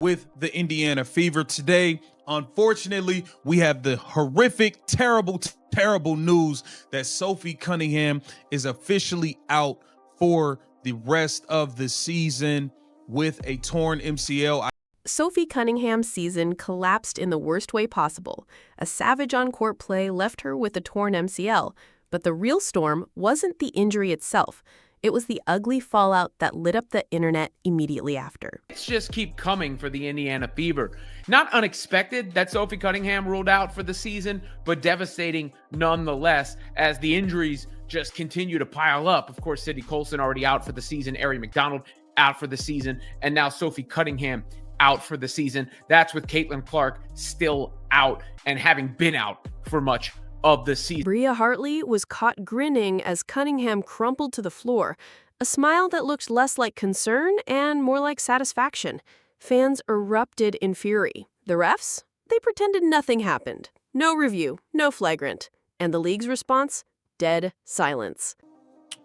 with the Indiana Fever. Today, unfortunately, we have the horrific, terrible news that Sophie Cunningham is officially out for the rest of the season with a torn MCL. Sophie Cunningham's season collapsed in the worst way possible. A savage on-court play left her with a torn MCL, but the real storm wasn't the injury itself. It was the ugly fallout that lit up the internet immediately after. It's just keep coming for the Indiana Fever. Not unexpected that Sophie Cunningham ruled out for the season, but devastating nonetheless as the injuries just continue to pile up. Of course, Sydney Colson already out for the season, Ari McDonald out for the season, and now Sophie Cunningham out for the season. That's with Caitlin Clark still out and having been out for much of the season. Bria Hartley was caught grinning as Cunningham crumpled to the floor, a smile that looked less like concern and more like satisfaction. Fans erupted in fury. The refs? They pretended nothing happened. No review, no flagrant. And the league's response? Dead silence.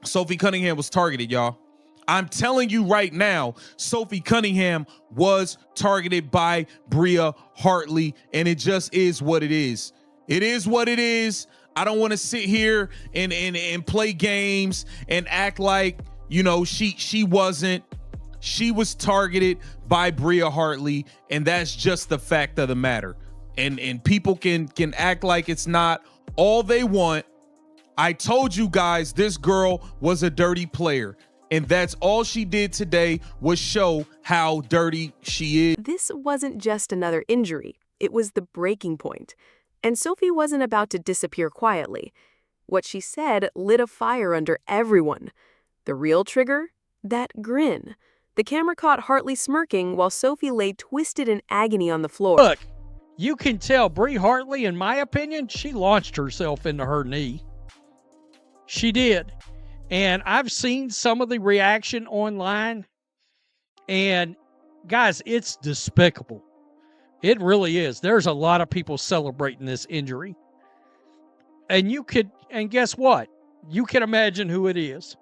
Sophie Cunningham was targeted, y'all. I'm telling you right now, Sophie Cunningham was targeted by Bria Hartley, and it just is what it is. It is what it is. I don't want to sit here and play games and act like, you know, she wasn't. She was targeted by Bria Hartley, and that's just the fact of the matter. And people can act like it's not all they want. I told you guys this girl was a dirty player, and that's all she did today was show how dirty she is. This wasn't just another injury. It was the breaking point. And Sophie wasn't about to disappear quietly. What she said lit a fire under everyone. The real trigger? That grin. The camera caught Hartley smirking while Sophie lay twisted in agony on the floor. Look, you can tell Brie Hartley, in my opinion, she launched herself into her knee. She did. And I've seen some of the reaction online. And guys, it's despicable. It really is. There's a lot of people celebrating this injury. And guess what? You can imagine who it is.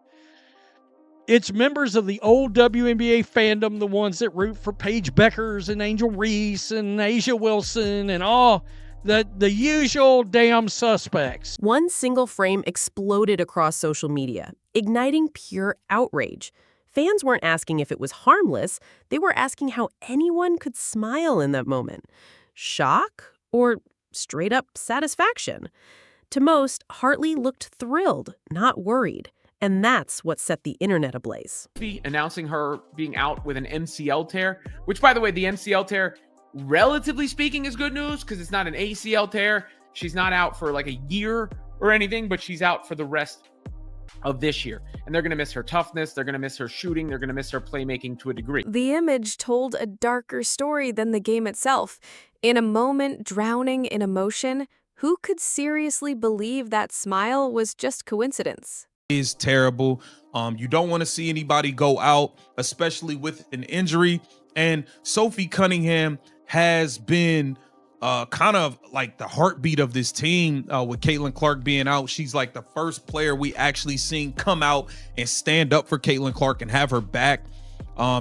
It's members of the old WNBA fandom, the ones that root for Paige Beckers and Angel Reese and Asia Wilson and all the usual damn suspects. One single frame exploded across social media, igniting pure outrage. Fans weren't asking if it was harmless. They were asking how anyone could smile in that moment. Shock or straight up satisfaction? To most, Hartley looked thrilled, not worried. And that's what set the internet ablaze. Announcing her being out with an MCL tear, which, by the way, the MCL tear, relatively speaking, is good news because it's not an ACL tear. She's not out for like a year or anything, but she's out for the rest of this year. And they're going to miss her toughness. They're going to miss her shooting. They're going to miss her playmaking to a degree. The image told a darker story than the game itself. In a moment drowning in emotion, who could seriously believe that smile was just coincidence? Is terrible. You don't want to see anybody go out, especially with an injury. And Sophie Cunningham has been kind of like the heartbeat of this team with Caitlin Clark being out. She's like the first player we actually seen come out and stand up for Caitlin Clark and have her back.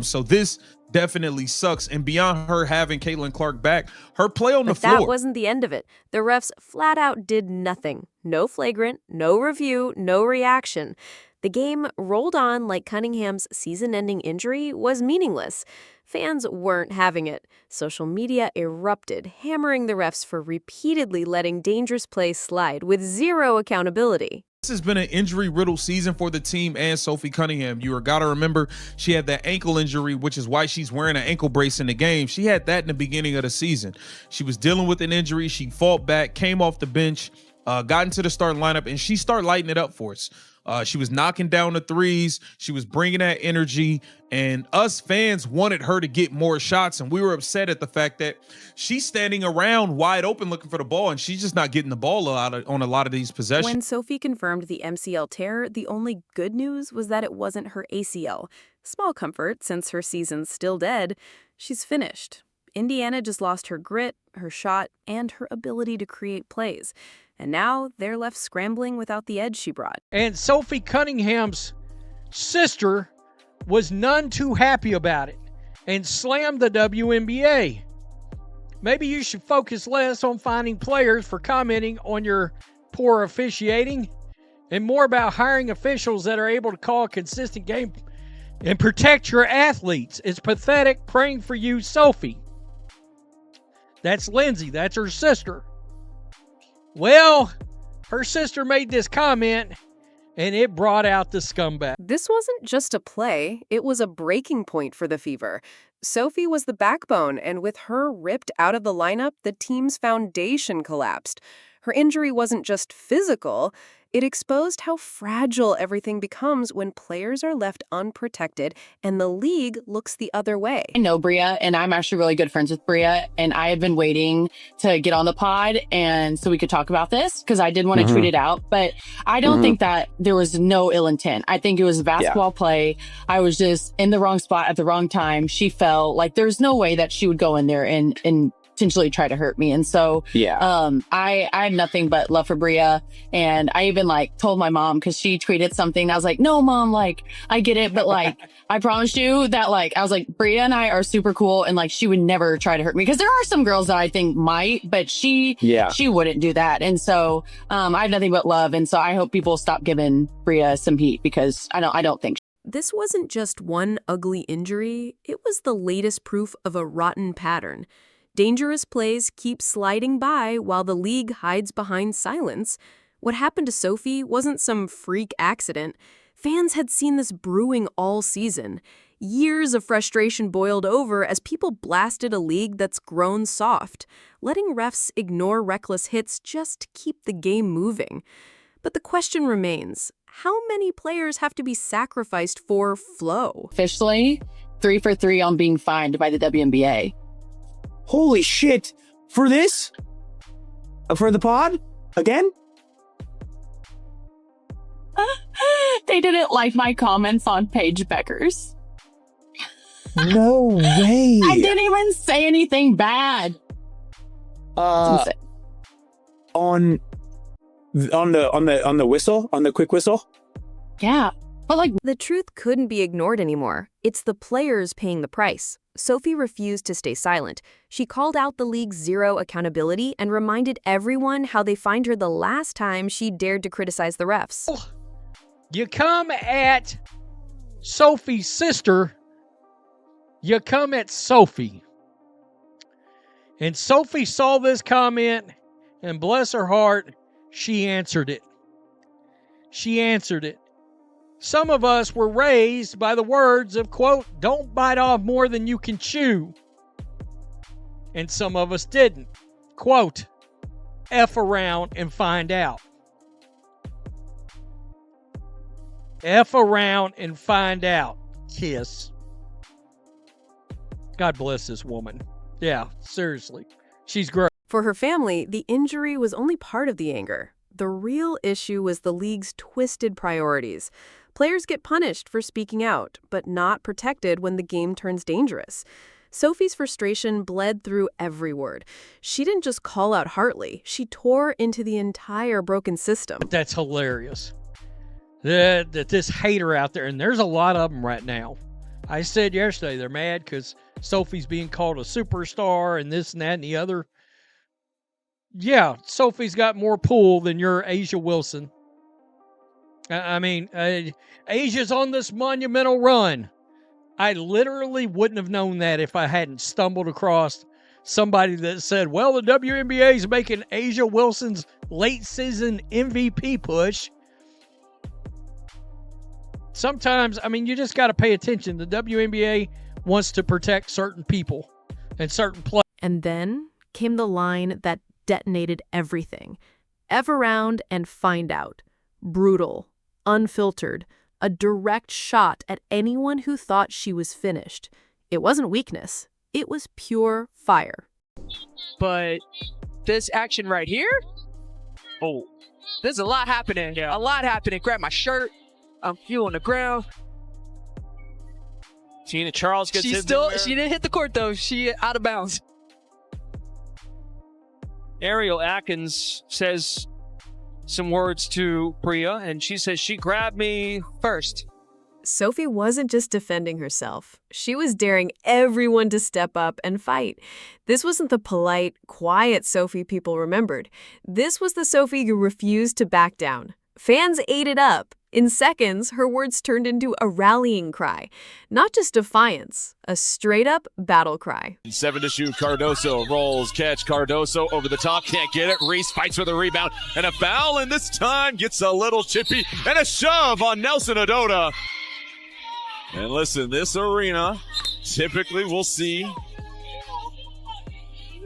So this definitely sucks. And beyond her having Caitlin Clark back, her play on the floor. That wasn't the end of it. The refs flat out did nothing. No flagrant, no review, no reaction. The game rolled on like Cunningham's season-ending injury was meaningless. Fans weren't having it. Social media erupted, hammering the refs for repeatedly letting dangerous plays slide with zero accountability. This has been an injury-riddled season for the team and Sophie Cunningham. You got to remember she had that ankle injury, which is why she's wearing an ankle brace in the game. She had that in the beginning of the season. She was dealing with an injury. She fought back, came off the bench, got into the starting lineup, and she started lighting it up for us. She was knocking down the threes. She was bringing that energy, and us fans wanted her to get more shots, and we were upset at the fact that she's standing around wide open looking for the ball, and she's just not getting the ball on a lot of these possessions. When Sophie confirmed the MCL tear, the only good news was that it wasn't her ACL. Small comfort, since her season's still dead. She's finished. Indiana just lost her grit, her shot, and her ability to create plays. And now they're left scrambling without the edge she brought. And Sophie Cunningham's sister was none too happy about it. and slam the WNBA. Maybe you should focus less on finding players for commenting on your poor officiating and more about hiring officials that are able to call a consistent game and protect your athletes. It's pathetic. Praying for you, Sophie. That's Lindsay. That's her sister. Well, her sister made this comment, and it brought out the scumbag. This wasn't just a play, it was a breaking point for the Fever. Sophie was the backbone, and with her ripped out of the lineup, the team's foundation collapsed. Her injury wasn't just physical, it exposed how fragile everything becomes when players are left unprotected and the league looks the other way. I know Bria, and I'm actually really good friends with Bria, and I have been waiting to get on the pod and so we could talk about this because I did want to tweet it out, but I don't think that there was no ill intent. I think it was basketball play. I was just in the wrong spot at the wrong time. She fell. Like, there's no way that she would go in there and potentially try to hurt me. And so I had nothing but love for Bria. And I even told my mom, because she tweeted something. I was like, no, Mom, I get it. But I promised you that I was like, Bria and I are super cool. And she would never try to hurt me. Because there are some girls that I think might, but she wouldn't do that. And so I have nothing but love. And so I hope people stop giving Bria some heat because I don't think This wasn't just one ugly injury. It was the latest proof of a rotten pattern. Dangerous plays keep sliding by while the league hides behind silence. What happened to Sophie wasn't some freak accident. Fans had seen this brewing all season. Years of frustration boiled over as people blasted a league that's grown soft, letting refs ignore reckless hits just to keep the game moving. But the question remains, how many players have to be sacrificed for flow? officially 3 for 3 on being fined by the WNBA. Holy shit. For this? For the pod? Again? They didn't like my comments on Paige Becker's. No way. I didn't even say anything bad. On the whistle? On the quick whistle? Yeah. But The truth couldn't be ignored anymore. It's the players paying the price. Sophie refused to stay silent. She called out the league's zero accountability and reminded everyone how they fined her the last time she dared to criticize the refs. You come at Sophie's sister, you come at Sophie. And Sophie saw this comment, and bless her heart, she answered it. She answered it. Some of us were raised by the words of, quote, don't bite off more than you can chew. And some of us didn't. Quote, F around and find out. F around and find out. Kiss. God bless this woman. Yeah, seriously. She's great. For her family, the injury was only part of the anger. The real issue was the league's twisted priorities. Players get punished for speaking out, but not protected when the game turns dangerous. Sophie's frustration bled through every word. She didn't just call out Hartley. She tore into the entire broken system. That's hilarious. That this hater out there, and there's a lot of them right now. I said yesterday they're mad because Sophie's being called a superstar and this and that and the other. Yeah, Sophie's got more pull than your Asia Wilson. I mean, Asia's on this monumental run. I literally wouldn't have known that if I hadn't stumbled across somebody that said, well, the WNBA is making Asia Wilson's late season MVP push. Sometimes, I mean, you just got to pay attention. The WNBA wants to protect certain people and certain players. And then came the line that detonated everything. F around and find out. Brutal, unfiltered, a direct shot at anyone who thought she was finished. It wasn't weakness. It was pure fire. But this action right here, there's a lot happening. Yeah. A lot happening. Grab my shirt. I'm feeling the ground. Tina Charles gets She didn't hit the court though. She out of bounds. Ariel Atkins says some words to Bria, and she says she grabbed me First. Sophie wasn't just defending herself. She was daring everyone to step up and fight. This wasn't the polite, quiet Sophie people remembered. This was the Sophie who refused to back down. Fans ate it up. In seconds, her words turned into a rallying cry. Not just defiance, a straight-up battle cry. 7 to shoot. Cardoso rolls, catch. Cardoso over the top, can't get it. Reese fights for the rebound and a foul, and this time gets a little chippy and a shove on Nelson Adota. And listen, this arena, typically we'll see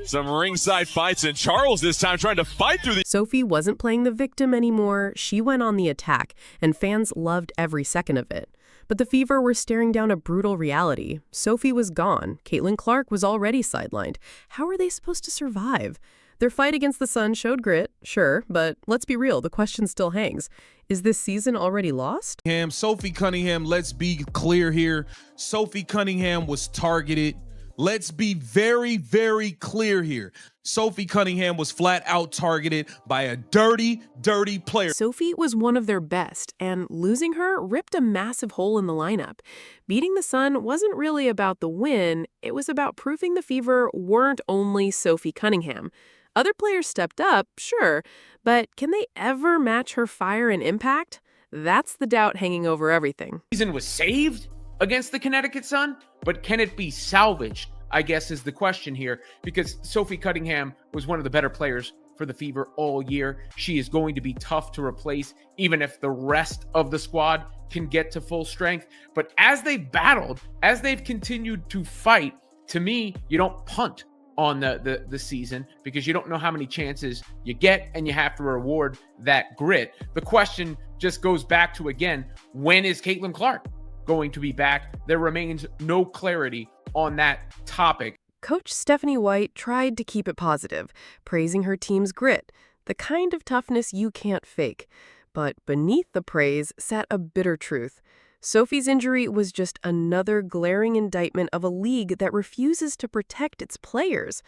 some ringside fights, and Charles this time trying to fight through the... Sophie wasn't playing the victim anymore. She went on the attack, and fans loved every second of it. But the Fever were staring down a brutal reality. Sophie was gone. Caitlin Clark was already sidelined. How were they supposed to survive? Their fight against the Sun showed grit, sure, but let's be real, the question still hangs. Is this season already lost? Sophie Cunningham, let's be clear here. Sophie Cunningham was targeted. Let's be very, very clear here. Sophie Cunningham was flat out targeted by a dirty, dirty player. Sophie was one of their best, and losing her ripped a massive hole in the lineup. Beating the Sun wasn't really about the win. It was about proving the Fever weren't only Sophie Cunningham. Other players stepped up, sure, but can they ever match her fire and impact? That's the doubt hanging over everything. Season was saved against the Connecticut Sun, but can it be salvaged, I guess, is the question here, because Sophie Cunningham was one of the better players for the Fever all year. She is going to be tough to replace, even if the rest of the squad can get to full strength. But as they've battled, as they've continued to fight, to me, you don't punt on the season, because you don't know how many chances you get, and you have to reward that grit. The question just goes back to, again, when is Caitlin Clark going to be back? There remains no clarity on that topic. Coach Stephanie White tried to keep it positive, praising her team's grit, the kind of toughness you can't fake. But beneath the praise sat a bitter truth. Sophie's injury was just another glaring indictment of a league that refuses to protect its players.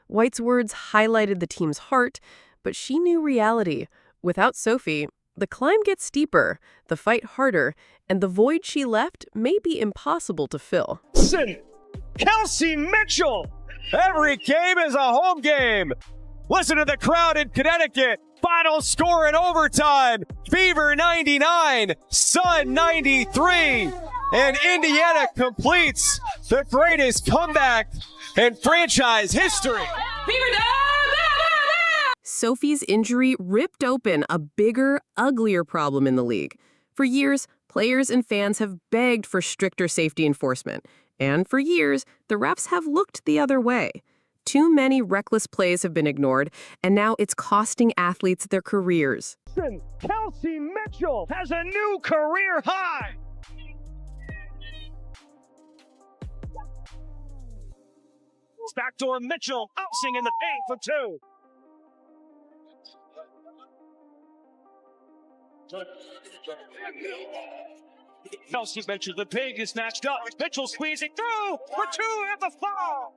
White's words highlighted the team's heart, but she knew reality. Without Sophie, the climb gets steeper, the fight harder, and the void she left may be impossible to fill. Kelsey Mitchell. Every game is a home game. Listen to the crowd in Connecticut. Final score in overtime. Fever 99, Sun 93. And Indiana completes the greatest comeback in franchise history. Sophie's injury ripped open a bigger, uglier problem in the league. For years, players and fans have begged for stricter safety enforcement. And for years, the refs have looked the other way. Too many reckless plays have been ignored, and now it's costing athletes their careers. Kelsey Mitchell has a new career high. Backdoor Mitchell bouncing in the paint for two. Kelsey Mitchell, the pig is snatched up. Mitchell squeezing through for two at the foul.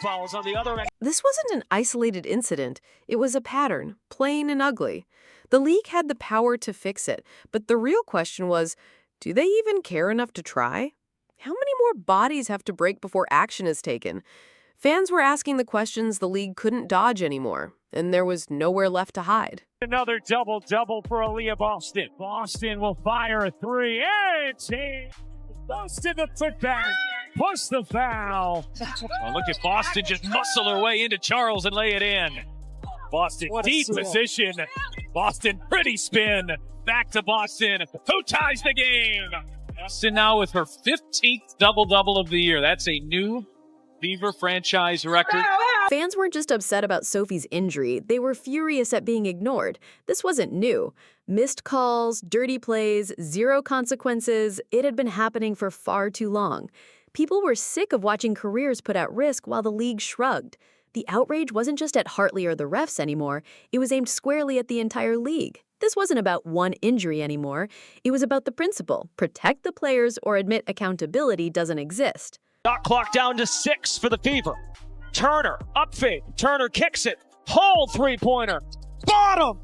Fouls on the other end. This wasn't an isolated incident. It was a pattern, plain and ugly. The league had the power to fix it, but the real question was, do they even care enough to try? How many more bodies have to break before action is taken? Fans were asking the questions the league couldn't dodge anymore, and there was nowhere left to hide. Another double-double for Aaliyah Boston. Boston will fire a three. And Boston the putback. Plus the foul. Oh, look at Boston just muscle her way into Charles and lay it in. Boston deep position. Boston pretty spin. Back to Boston. Who ties the game? Boston now with her 15th double-double of the year. That's a new Fever franchise record. Fans weren't just upset about Sophie's injury. They were furious at being ignored. This wasn't new. Missed calls, dirty plays, zero consequences. It had been happening for far too long. People were sick of watching careers put at risk while the league shrugged. The outrage wasn't just at Hartley or the refs anymore. It was aimed squarely at the entire league. This wasn't about one injury anymore. It was about the principle: protect the players or admit accountability doesn't exist. Shot clock down to 6 for the Fever. Turner, up fade. Turner kicks it. Hall three-pointer. Bottom!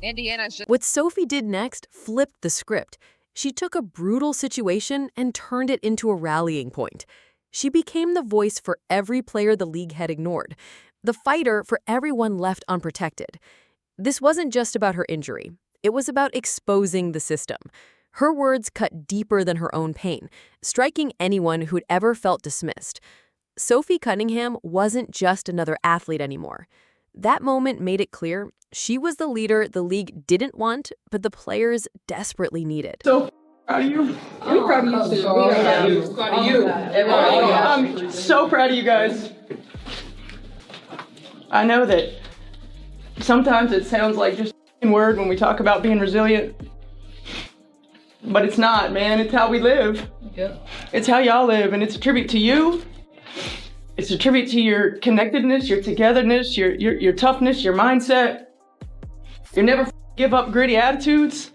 Indiana's just What Sophie did next flipped the script. She took a brutal situation and turned it into a rallying point. She became the voice for every player the league had ignored, the fighter for everyone left unprotected. This wasn't just about her injury. It was about exposing the system. Her words cut deeper than her own pain, striking anyone who'd ever felt dismissed. Sophie Cunningham wasn't just another athlete anymore. That moment made it clear she was the leader the league didn't want, but the players desperately needed. So proud of you. We're proud of you too. Proud of you. I'm so proud of you guys. I know that sometimes it sounds like just a word when we talk about being resilient, but it's not, man. It's how we live. Yeah. It's how y'all live, and it's a tribute to you. It's a tribute to your connectedness, your togetherness, your toughness, your mindset. You never give up gritty attitudes.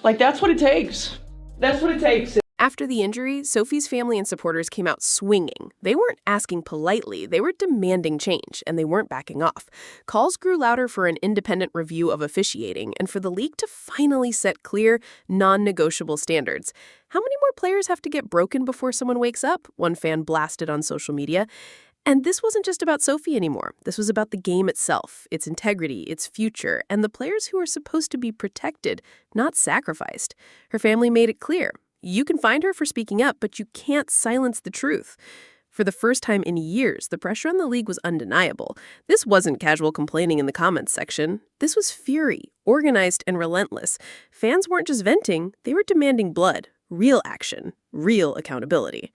Like, that's what it takes. That's what it takes. After the injury, Sophie's family and supporters came out swinging. They weren't asking politely, they were demanding change, and they weren't backing off. Calls grew louder for an independent review of officiating and for the league to finally set clear, non-negotiable standards. How many more players have to get broken before someone wakes up? One fan blasted on social media. And this wasn't just about Sophie anymore. This was about the game itself, its integrity, its future, and the players who are supposed to be protected, not sacrificed. Her family made it clear. You can find her for speaking up, but you can't silence the truth. For the first time in years, the pressure on the league was undeniable. This wasn't casual complaining in the comments section. This was fury, organized and relentless. Fans weren't just venting, they were demanding blood, real action, real accountability.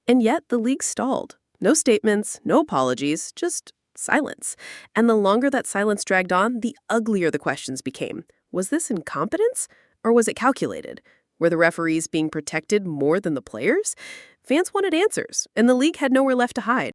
And yet, the league stalled. No statements, no apologies, just silence. And the longer that silence dragged on, the uglier the questions became. Was this incompetence? Or was it calculated? Were the referees being protected more than the players? Fans wanted answers, and the league had nowhere left to hide.